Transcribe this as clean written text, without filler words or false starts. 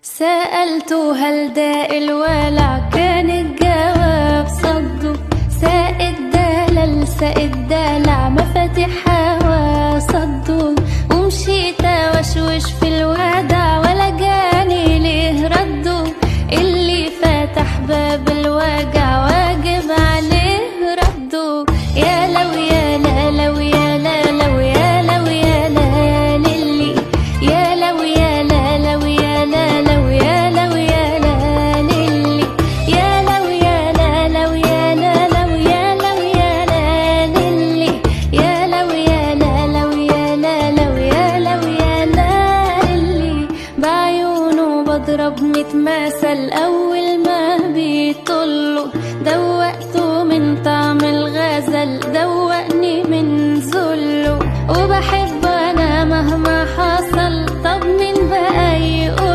سألته هل داء الولع، كان الجواب صده. ساق الدلال ساق الدلع، مفاتيح هوا صده. ومشيت وشوش في الودع، ولا جاني ليه رده. اللي فتح باب الوجع واجب عليه رده. يا لو يا لا لو يا لا لو يا لو يا لا للي، يا لو يا لا لو يا لا لو يا لو يا لا للي، يا لو يا لا لو يا لا لو يا لو يا لا للي، يا لو يا لا لو يا لا لو يا لو يا لا للي. بعيونه بضرب 100 مثل، أول ما بيطله دوقته من طعم الغزل، دوقني من ذله. وبحب أنا مهما حصل، طب مين بقى يقول